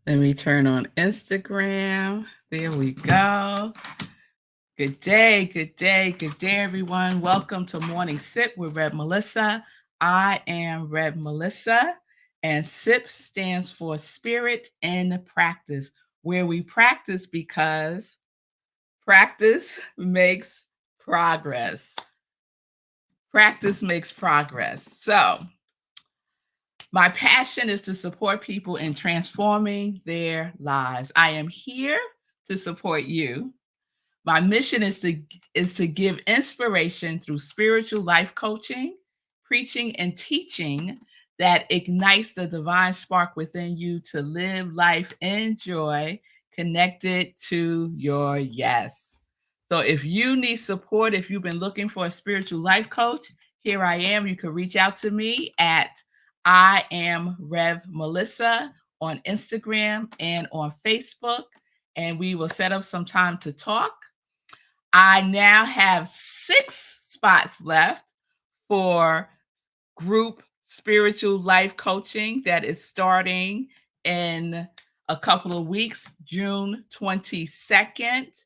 Let me turn on Instagram. There we go. Good day, good day, good day, everyone. Welcome to Morning Sip with Rev Melissa. I am Rev Melissa, and SIP stands for Spirit in Practice, where we practice because practice makes progress. Practice makes progress. So, my passion is to support people in transforming their lives. I am here to support you. My mission is to give inspiration through spiritual life coaching, preaching, and teaching that ignites the divine spark within you to live life in joy, connected to your yes. So if you need support, if you've been looking for a spiritual life coach, here I am. You can reach out to me at I am Rev Melissa on Instagram and on Facebook, and we will set up some time to talk. I now have 6 spots left for group spiritual life coaching that is starting in a couple of weeks, June 22nd.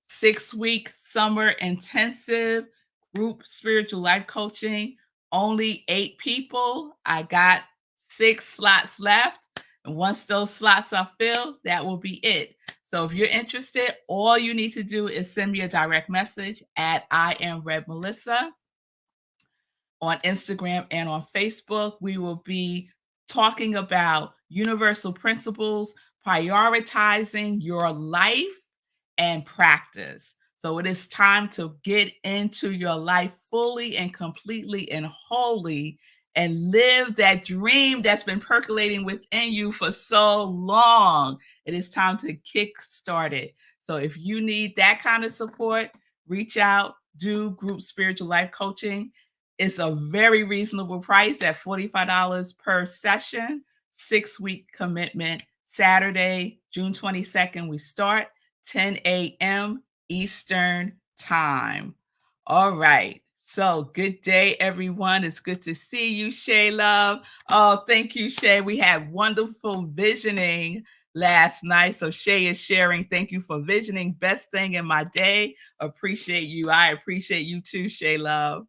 6-week summer intensive group spiritual life coaching. Only 8 people. I got 6 slots left. And once those slots are filled, that will be it. So if you're interested, all you need to do is send me a direct message at I am Rev Melissa on Instagram and on Facebook. We will be talking about universal principles, prioritizing your life and practice. So it is time to get into your life fully and completely and wholly and live that dream that's been percolating within you for so long. It is time to kickstart it. So if you need that kind of support, reach out, do group spiritual life coaching. It's a very reasonable price at $45 per session, 6-week commitment. Saturday, June 22nd, we start 10 a.m. Eastern time. All right. So good day, everyone. It's good to see you, Shay Love. Oh, thank you, Shay. We had wonderful visioning last night. So Shay is sharing. Thank you for visioning. Best thing in my day. Appreciate you. I appreciate you too, Shay Love.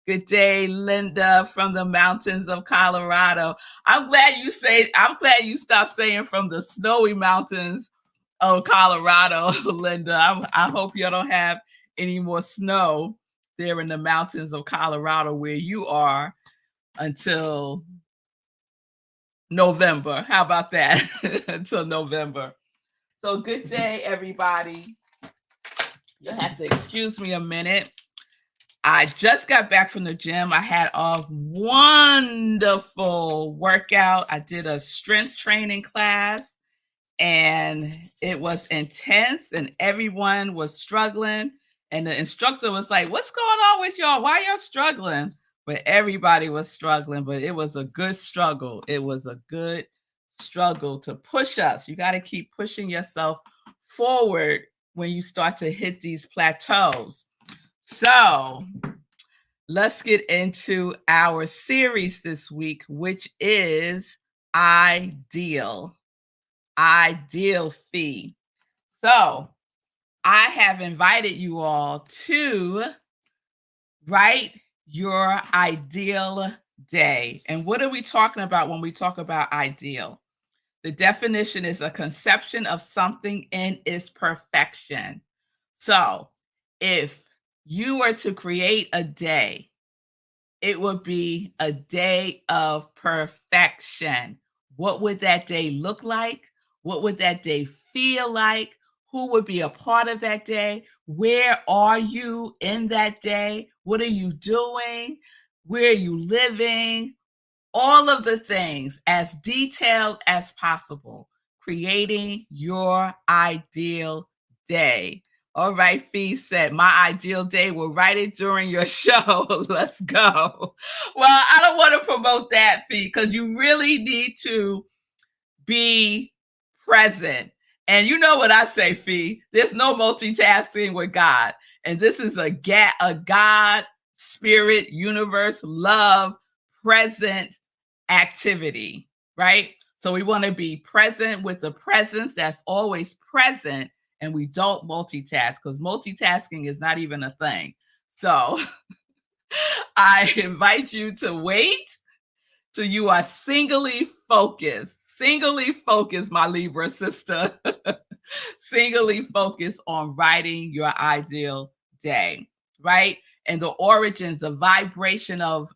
Good day, Linda from the mountains of Colorado. I'm glad you stopped saying from the snowy mountains of Colorado, Linda. I hope you don't have any more snow there in the mountains of Colorado where you are until November. How about that? Until November. So good day, everybody. You'll have to excuse me a minute. I just got back from the gym. I had a wonderful workout. I did a strength training class and it was intense and everyone was struggling. And the instructor was like, "What's going on with y'all? Why y'all struggling?" But everybody was struggling, but it was a good struggle. It was a good struggle to push us. You got to keep pushing yourself forward when you start to hit these plateaus. So let's get into our series this week, which is Ideal Fee. So I have invited you all to write your ideal day. And what are we talking about when we talk about ideal? The definition is a conception of something in its perfection. So if you were to create a day, it would be a day of perfection. What would that day look like? What would that day feel like? Who would be a part of that day? Where are you in that day? What are you doing? Where are you living? All of the things as detailed as possible, creating your ideal day. All right, Fee said, my ideal day, we'll write it during your show. Let's go. Well, I don't want to promote that, Fee, because you really need to be present. And you know what I say, Fee, there's no multitasking with God. And this is a God, spirit, universe, love, present activity, right? So we want to be present with the presence that's always present, and we don't multitask because multitasking is not even a thing. So I invite you to wait till you are singly focused, my Libra sister, singly focused on writing your ideal day, right? And the origins, the vibration of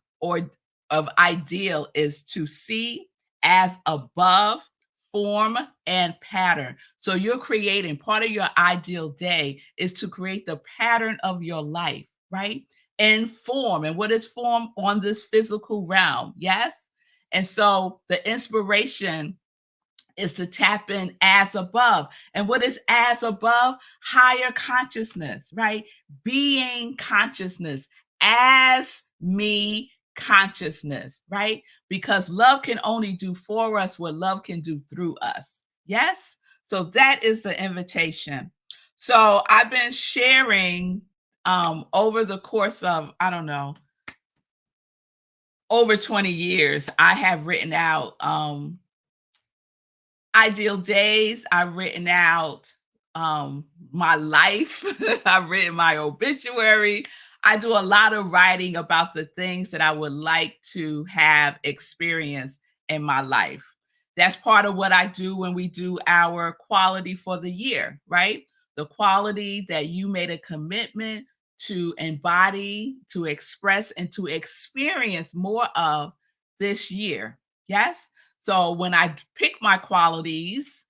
ideal is to see as above, form and pattern. So you're creating part of your ideal day is to create the pattern of your life, right? And form. And what is form on this physical realm? Yes. And so the inspiration is to tap in as above. And what is as above? Higher consciousness, right? Being consciousness, as me consciousness, right? Because love can only do for us what love can do through us. Yes? So that is the invitation. So I've been sharing over the course of, I don't know, over 20 years, I have written out ideal days. I've written out my life. I've written my obituary. I do a lot of writing about the things that I would like to have experienced in my life. That's part of what I do when we do our quality for the year, right? The quality that you made a commitment to embody, to express, and to experience more of this year. Yes? So when I pick my qualities,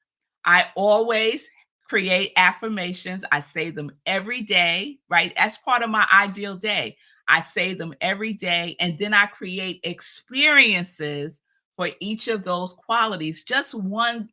I always create affirmations. I say them every day, right? That's part of my ideal day. I say them every day, and then I create experiences for each of those qualities. Just one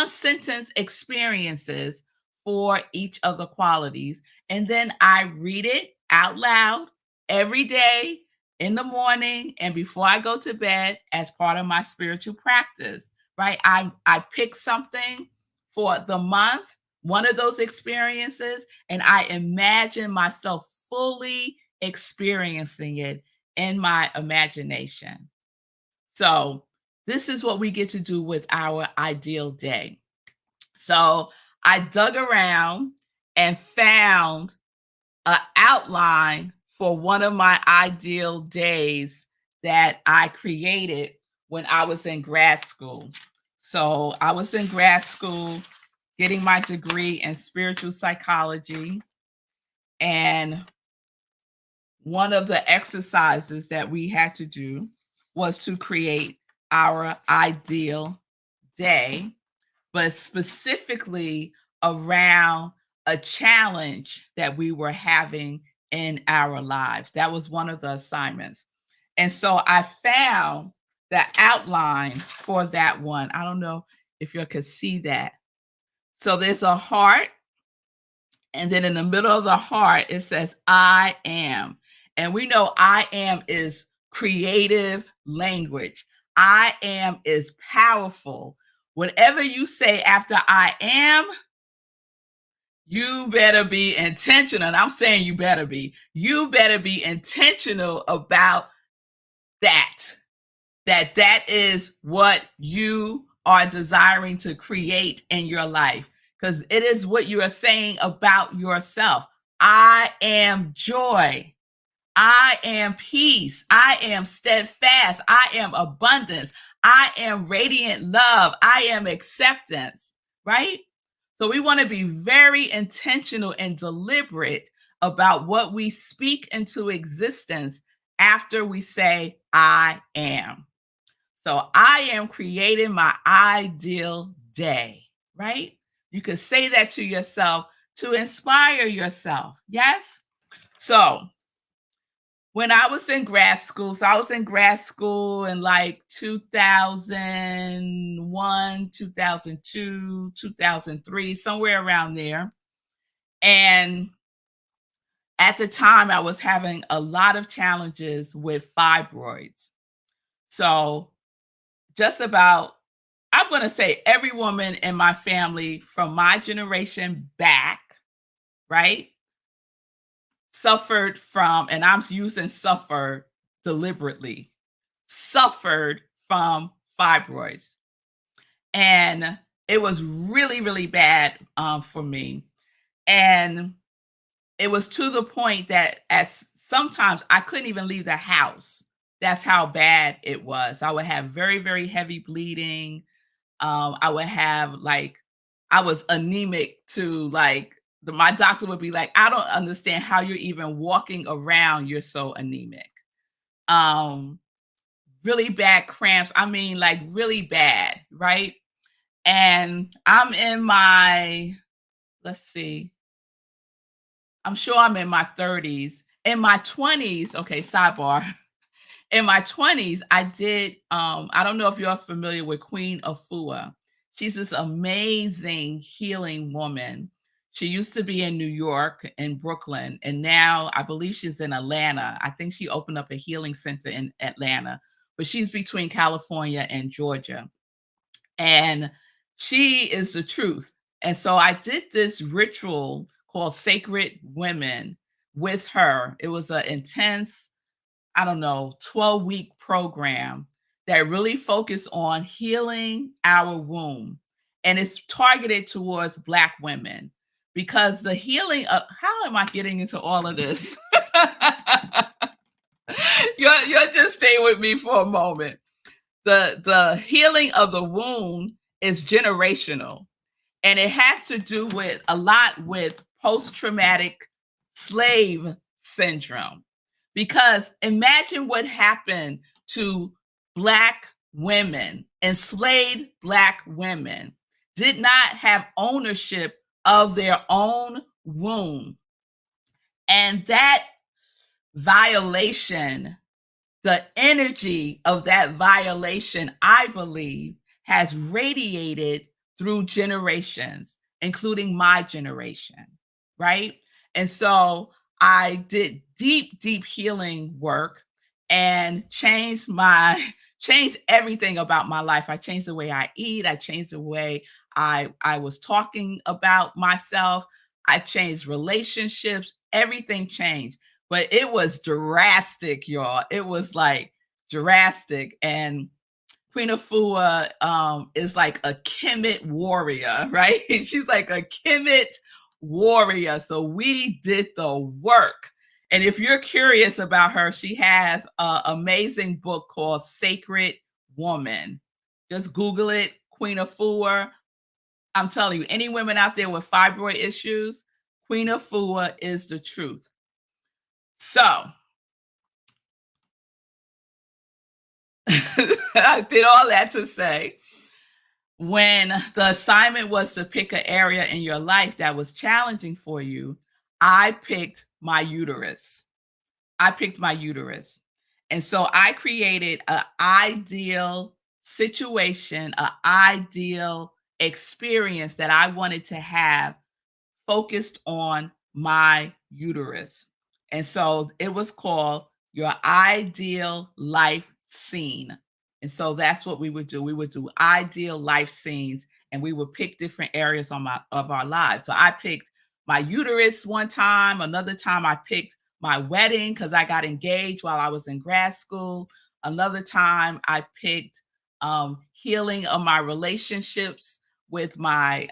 sentence experiences for each of the qualities, and then I read it out loud every day in the morning and before I go to bed as part of my spiritual practice, right? I pick something for the month, one of those experiences, and I imagine myself fully experiencing it in my imagination. So, this is what we get to do with our ideal day. So, I dug around and found an outline for one of my ideal days that I created when I was in grad school. So I was in grad school getting my degree in spiritual psychology. And one of the exercises that we had to do was to create our ideal day, but specifically around a challenge that we were having in our lives. That was one of the assignments. And so I found the outline for that one. I don't know if you could see that. So there's a heart, and then in the middle of the heart, it says, I am. And we know I am is creative language. I am is powerful. Whatever you say after I am, you better be intentional. And I'm saying you better be. You better be intentional about that. That is what you are desiring to create in your life, because it is what you are saying about yourself. I am joy. I am peace. I am steadfast. I am abundance. I am radiant love. I am acceptance, right? So we want to be very intentional and deliberate about what we speak into existence after we say, I am. So I am creating my ideal day, right? You could say that to yourself to inspire yourself. Yes? So when I was in grad school, so I was in grad school in like 2001, 2002, 2003, somewhere around there. And at the time, I was having a lot of challenges with fibroids. So just about, I'm going to say every woman in my family from my generation back, right, suffered from, and I'm using suffered deliberately, suffered from fibroids. And it was really, really bad for me. And it was to the point that as sometimes I couldn't even leave the house. That's how bad it was. I would have very, very heavy bleeding. I would have like I was anemic to like my doctor would be like, I don't understand how you're even walking around. You're so anemic. Um, really bad cramps. I mean, like really bad, right? And I'm in my, let's see, I'm sure I'm in my 30s. In my 20s, okay, sidebar. In my 20s, I did, I don't know if you're familiar with Queen Afua. She's this amazing healing woman. She used to be in New York, in Brooklyn, and now I believe she's in Atlanta. I think she opened up a healing center in Atlanta, but she's between California and Georgia. And she is the truth. And so I did this ritual called Sacred Women with her. It was an intense, I don't know, 12-week program that really focused on healing our womb. And it's targeted towards Black women because the healing of how am I getting into all of this? You're just stay with me for a moment. The healing of the womb is generational, and it has to do with a lot with post-traumatic slave syndrome. Because imagine what happened to Black women, enslaved Black women, did not have ownership of their own womb. And that violation, the energy of that violation, I believe, has radiated through generations, including my generation, right? And so I did deep, deep healing work and changed everything about my life. I changed the way I eat. I changed the way I was talking about myself. I changed relationships. Everything changed, but it was drastic, y'all. It was like drastic. And Queen Afua is like a Kemet warrior, right? She's like a Kemet warrior. So we did the work. And if you're curious about her, she has an amazing book called Sacred Woman. Just Google it, Queen Afua. I'm telling you, any women out there with fibroid issues, Queen Afua is the truth. So I did all that to say, when the assignment was to pick an area in your life that was challenging for you, I picked my uterus. I picked my uterus. And so I created an ideal situation, an ideal experience that I wanted to have focused on my uterus. And so it was called Your Ideal Life Scene. And so that's what we would do. We would do ideal life scenes and we would pick different areas of our lives. So I picked my uterus one time, another time I picked my wedding because I got engaged while I was in grad school. Another time I picked healing of my relationships with my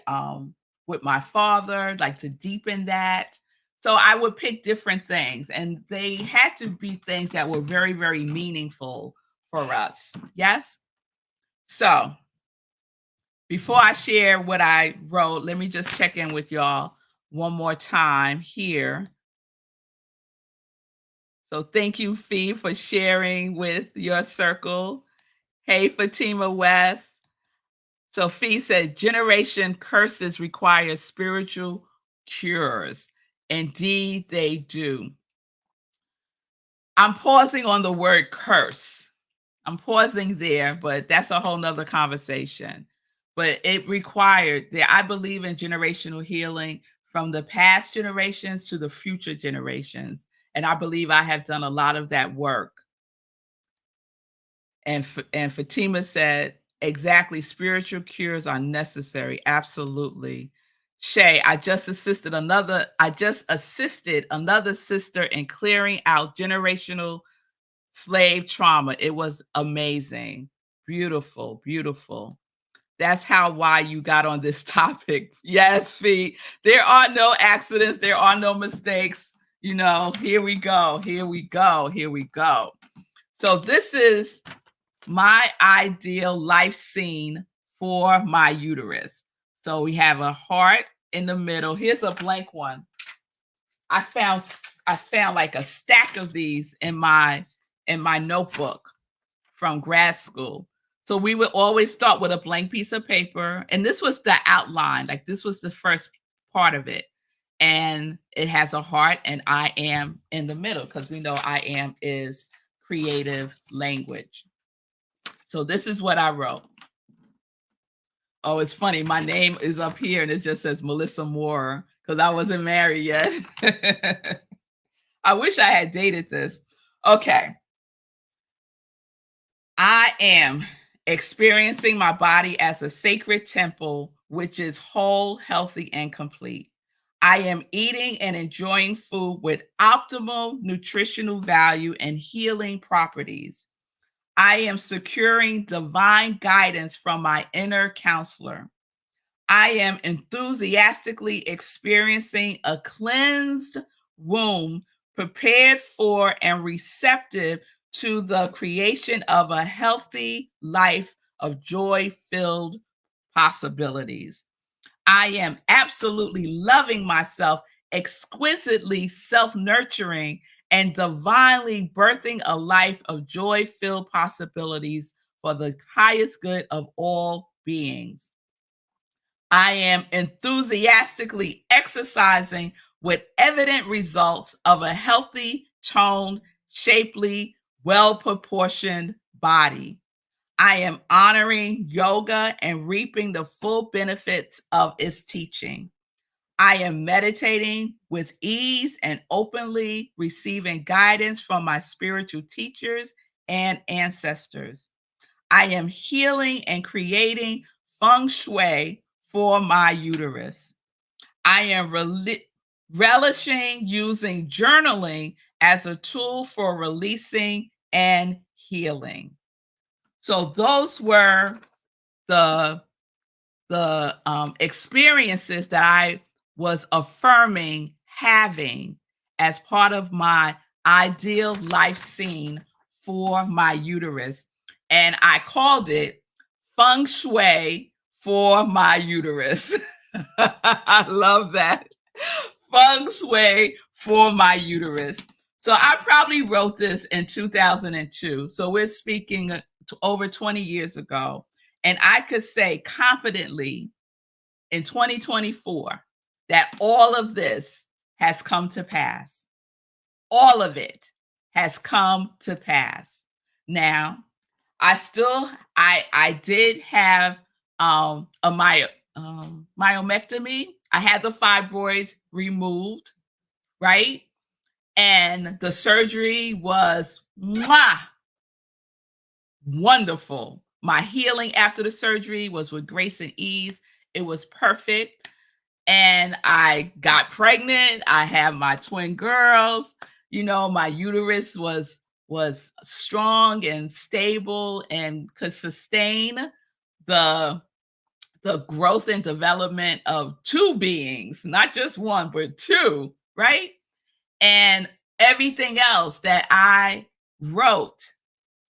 father, like to deepen that. So I would pick different things, and they had to be things that were very, very meaningful for us. Yes. So before I share what I wrote, let me just check in with y'all one more time here. So thank you, Fee, for sharing with your circle. Hey, Fatima West. So Fee said, generation curses require spiritual cures. Indeed, they do. I'm pausing on the word curse. I'm pausing there, but that's a whole nother conversation. But it required that I believe in generational healing from the past generations to the future generations. And I believe I have done a lot of that work. And Fatima said, exactly, spiritual cures are necessary. Absolutely. Shay, I just assisted another sister in clearing out generational slave trauma. It was amazing. Beautiful, beautiful. That's why you got on this topic. Yes, Fee. There are no accidents. There are no mistakes. Here we go. Here we go. Here we go. So this is my ideal life scene for my uterus. So we have a heart in the middle. Here's a blank one. I found like a stack of these in my notebook from grad school. So we would always start with a blank piece of paper. And this was the outline, like this was the first part of it. And it has a heart and I am in the middle because we know I am is creative language. So this is what I wrote. Oh, it's funny. My name is up here and it just says Melissa Moore because I wasn't married yet. I wish I had dated this. Okay. I am experiencing my body as a sacred temple, which is whole, healthy, and complete. I am eating and enjoying food with optimal nutritional value and healing properties. I am securing divine guidance from my inner counselor. I am enthusiastically experiencing a cleansed womb, prepared for and receptive to the creation of a healthy life of joy-filled possibilities. I am absolutely loving myself, exquisitely self-nurturing, and divinely birthing a life of joy-filled possibilities for the highest good of all beings. I am enthusiastically exercising with evident results of a healthy, toned, shapely, well-proportioned body. I am honoring yoga and reaping the full benefits of its teaching. I am meditating with ease and openly receiving guidance from my spiritual teachers and ancestors. I am healing and creating feng shui for my uterus. I am relishing using journaling as a tool for releasing and healing. So those were the experiences that I was affirming having as part of my ideal life scene for my uterus. And I called it feng shui for my uterus. I love that. Feng shui for my uterus. So I probably wrote this in 2002. So we're speaking to over 20 years ago. And I could say confidently in 2024 that all of this has come to pass. All of it has come to pass. Now, I did have a myomectomy. I had the fibroids removed, right? And the surgery was wonderful. My healing after the surgery was with grace and ease. It was perfect. And I got pregnant. I had my twin girls. My uterus was strong and stable and could sustain the growth and development of two beings, not just one, but two, right? And everything else that I wrote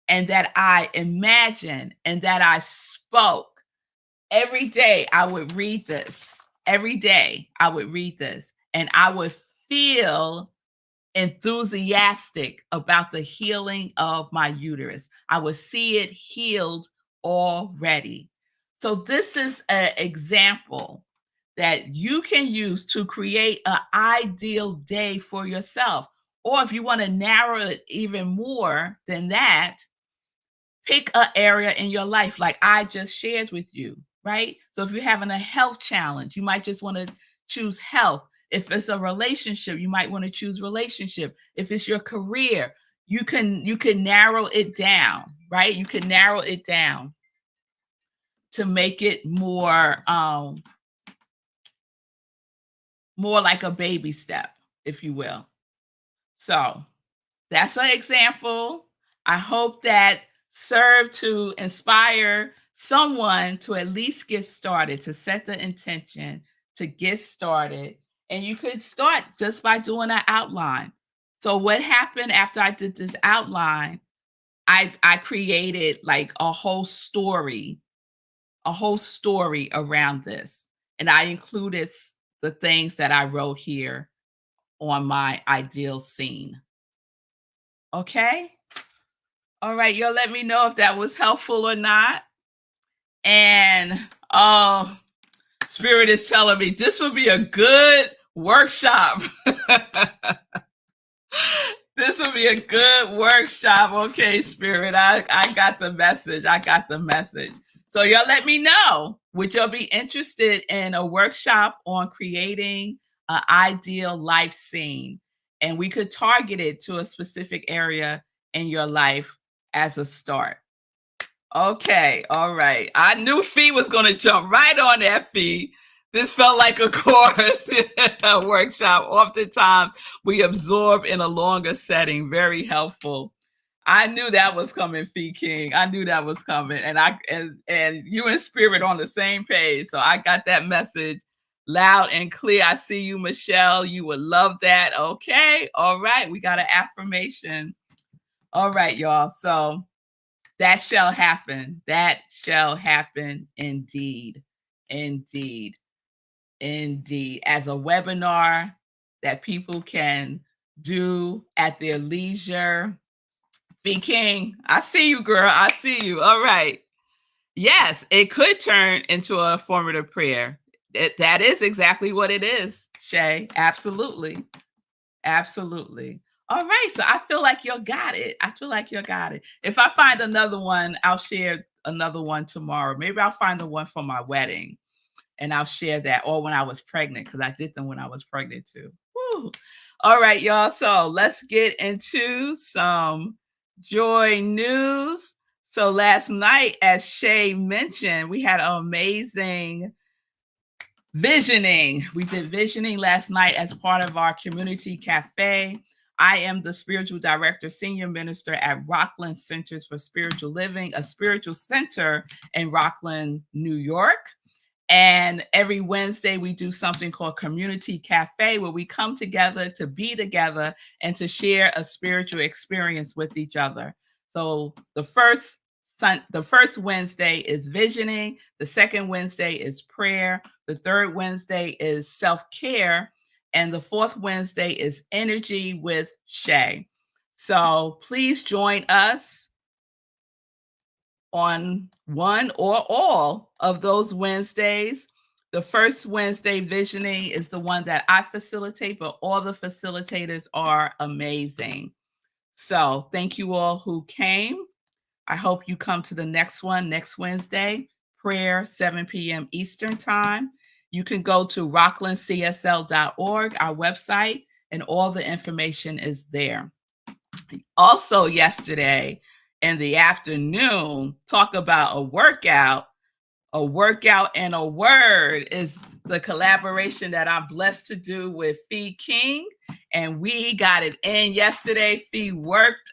and that I imagined and that I spoke, every day I would read this. Every day I would read this and I would feel enthusiastic about the healing of my uterus. I would see it healed already. So this is an example that you can use to create an ideal day for yourself. Or if you want to narrow it even more than that, pick an area in your life like I just shared with you, right? So if you're having a health challenge, you might just want to choose health. If it's a relationship, you might want to choose relationship. If it's your career, you can narrow it down, right? You can narrow it down to make it more like a baby step, if you will. So that's an example. I hope that served to inspire someone to at least get started, to set the intention, to get started. And you could start just by doing an outline. So what happened after I did this outline, I created like a whole story around this. And I included the things that I wrote here on my ideal scene. Okay? All right, you'll let me know if that was helpful or not. And oh, Spirit is telling me this would be a good workshop. This would be a good workshop. Okay, Spirit, I got the message. I got the message. So y'all let me know. Would y'all be interested in a workshop on creating an ideal life scene? And we could target it to a specific area in your life as a start. Okay, all right. I knew Fee was going to jump right on that, Fee. This felt like a course workshop. Oftentimes, we absorb in a longer setting. Very helpful. I knew that was coming, Fee King. I knew that was coming, and you and Spirit on the same page. So I got that message loud and clear. I see you, Michelle. You would love that. Okay, all right. We got an affirmation. All right, y'all. So that shall happen. That shall happen indeed. Indeed. Indeed. As a webinar that people can do at their leisure. B King, I see you, girl. I see you. All right. Yes, it could turn into a formative prayer. That is exactly what it is, Shay. Absolutely. Absolutely. All right. So I feel like you got it. I feel like you got it. If I find another one, I'll share another one tomorrow. Maybe I'll find the one for my wedding and I'll share that. Or when I was pregnant, because I did them when I was pregnant too. Woo. All right, y'all. So let's get into some joy news. So last night, as Shay mentioned, we had an amazing visioning. We did visioning last night as part of our community cafe. I am the spiritual director, senior minister at Rockland Centers for Spiritual Living, a spiritual center in Rockland, New York. And every Wednesday, we do something called Community Cafe, where we come together to be together and to share a spiritual experience with each other. So the first Wednesday is visioning. The second Wednesday is prayer. The third Wednesday is self-care. And the fourth Wednesday is energy with Shay. So please join us on one or all of those Wednesdays. The first Wednesday visioning is the one that I facilitate, but all the facilitators are amazing. So thank you all who came. I hope you come to the next one next Wednesday, prayer, 7 p.m. Eastern time. You can go to rocklandcsl.org, our website, and all the information is there. Also yesterday in the afternoon, talk about a workout and a word is the collaboration that I'm blessed to do with Fee King. And we got it in yesterday. Fee worked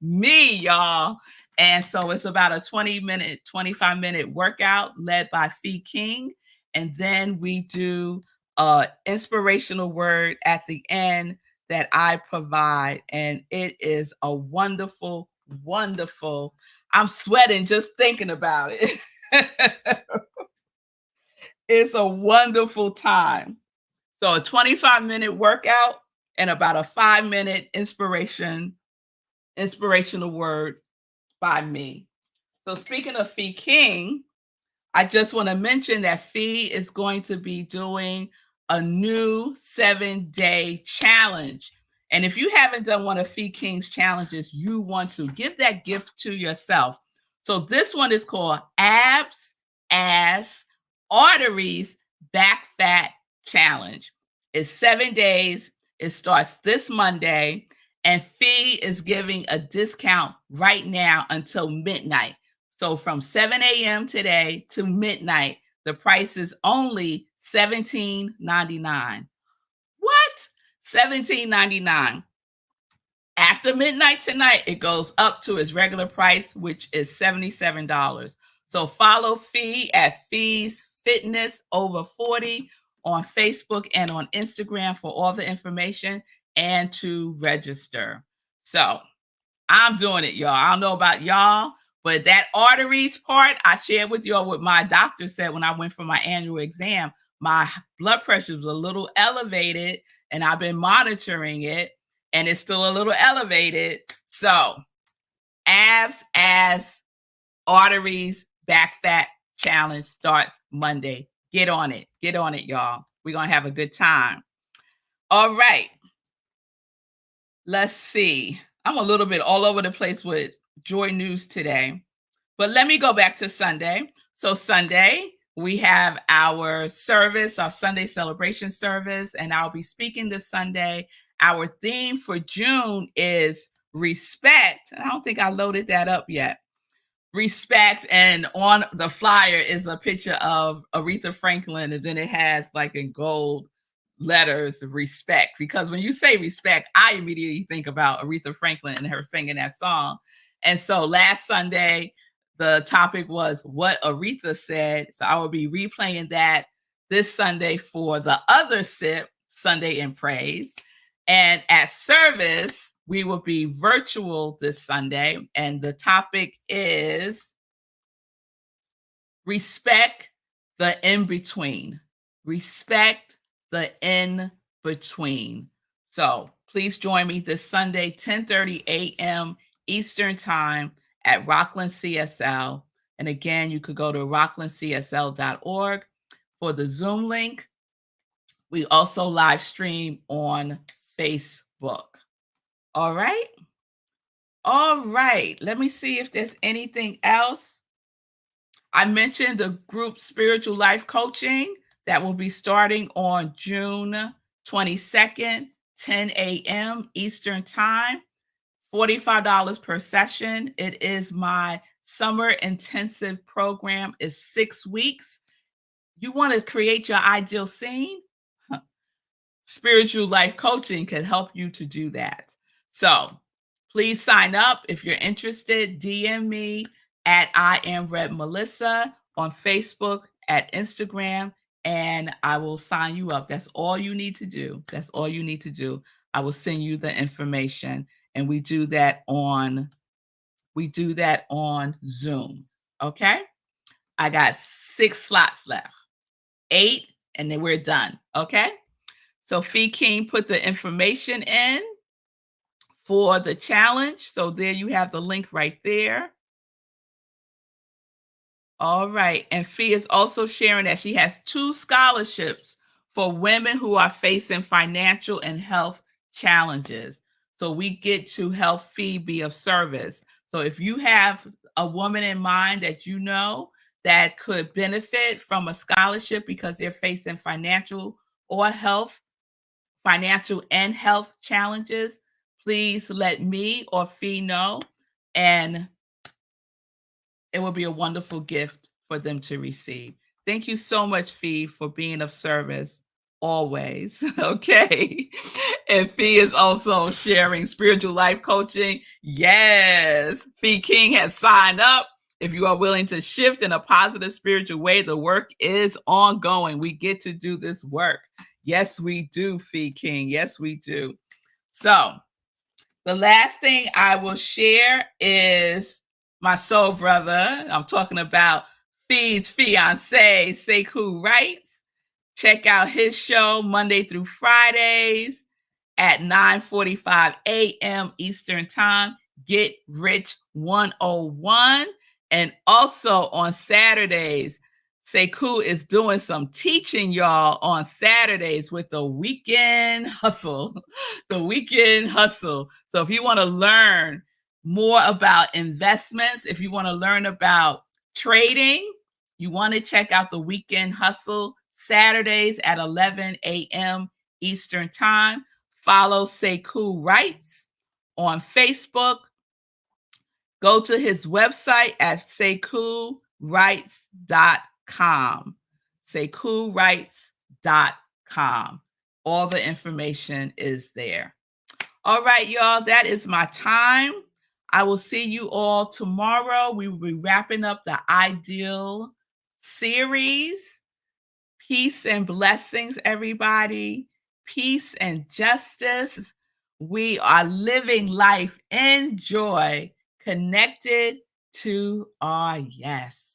me, y'all. And so it's about a 25-minute workout led by Fee King. And then we do an inspirational word at the end that I provide. And it is a wonderful, wonderful, I'm sweating just thinking about it. It's a wonderful time. So a 25-minute workout and about a 5-minute inspirational word by me. So speaking of Fee King, I just want to mention that Fee is going to be doing a new 7-day challenge. And if you haven't done one of Fee King's challenges, you want to give that gift to yourself. So this one is called Abs, Ass, Arteries, Back Fat Challenge. It's 7 days. It starts this Monday. And Fee is giving a discount right now until midnight. So from 7 a.m. today to midnight, the price is only $17.99. What? $17.99. After midnight tonight, it goes up to its regular price, which is $77. So follow Fee at Fee's Fitness Over 40 on Facebook and on Instagram for all the information and to register. So I'm doing it, y'all. I don't know about y'all, but that arteries part, I shared with y'all what my doctor said when I went for my annual exam. My blood pressure was a little elevated, and I've been monitoring it, and it's still a little elevated. So, abs, as arteries, back fat challenge starts Monday. Get on it. Get on it, y'all. We're going to have a good time. All right. Let's see. I'm a little bit all over the place with joy news today, but let me go back to Sunday. So Sunday, we have our service, our Sunday celebration service, and I'll be speaking this Sunday. Our theme for June is respect. I don't think I loaded that up yet. Respect, and on the flyer is a picture of Aretha Franklin, and then it has like in gold letters respect, because when you say respect, I immediately think about Aretha Franklin and her singing that song. And so last Sunday the topic was what Aretha said, so I will be replaying that this Sunday for the other sip, Sunday in Praise. And at service we will be virtual this Sunday, and the topic is respect the in-between. Respect the in-between. So please join me this Sunday, 10:30 a.m. Eastern Time at Rockland CSL. And again, you could go to rocklandcsl.org for the Zoom link. We also live stream on Facebook. All right. All right. Let me see if there's anything else. I mentioned the group Spiritual Life Coaching that will be starting on June 22nd, 10 a.m. Eastern Time, $45 per session. It is my summer intensive program. It's 6 weeks. You want to create your ideal scene? Spiritual Life Coaching can help you to do that. So please sign up. If you're interested, DM me at iamrevmelissa on Facebook, at Instagram, and I will sign you up. That's all you need to do. That's all you need to do. I will send you the information, and we do that on Zoom. Okay? I got 6 slots left. 8, and then we're done. Okay? So Fee King put the information in for the challenge. So there you have the link right there. All right. And Fee is also sharing that she has 2 scholarships for women who are facing financial and health challenges. So we get to help Fee be of service. So if you have a woman in mind that you know that could benefit from a scholarship because they're facing financial and health challenges, please let me or Fee know, and it will be a wonderful gift for them to receive. Thank you so much, Fee, for being of service always. Okay. And Fee is also sharing spiritual life coaching. Yes. Fee King has signed up. If you are willing to shift in a positive spiritual way, the work is ongoing. We get to do this work. Yes, we do, Fee King. Yes, we do. So the last thing I will share is my soul brother. I'm talking about Fee's fiance, Sekou Wrights. Check out his show Monday through Fridays at 9:45 a.m. Eastern Time. Get Rich 101. And also on Saturdays, Sekou is doing some teaching, y'all, on Saturdays with the Weekend Hustle. The Weekend Hustle. So if you want to learn more about investments, if you want to learn about trading, you want to check out the Weekend Hustle Saturdays at 11 a.m. Eastern Time. Follow Sekou Wrights on Facebook. Go to his website at sekouwrights.com. sekouwrights.com. All the information is there. All right, y'all, that is my time. I will see you all tomorrow. We will be wrapping up the Ideal series. Peace and blessings, everybody. Peace and justice. We are living life in joy, connected to our yes.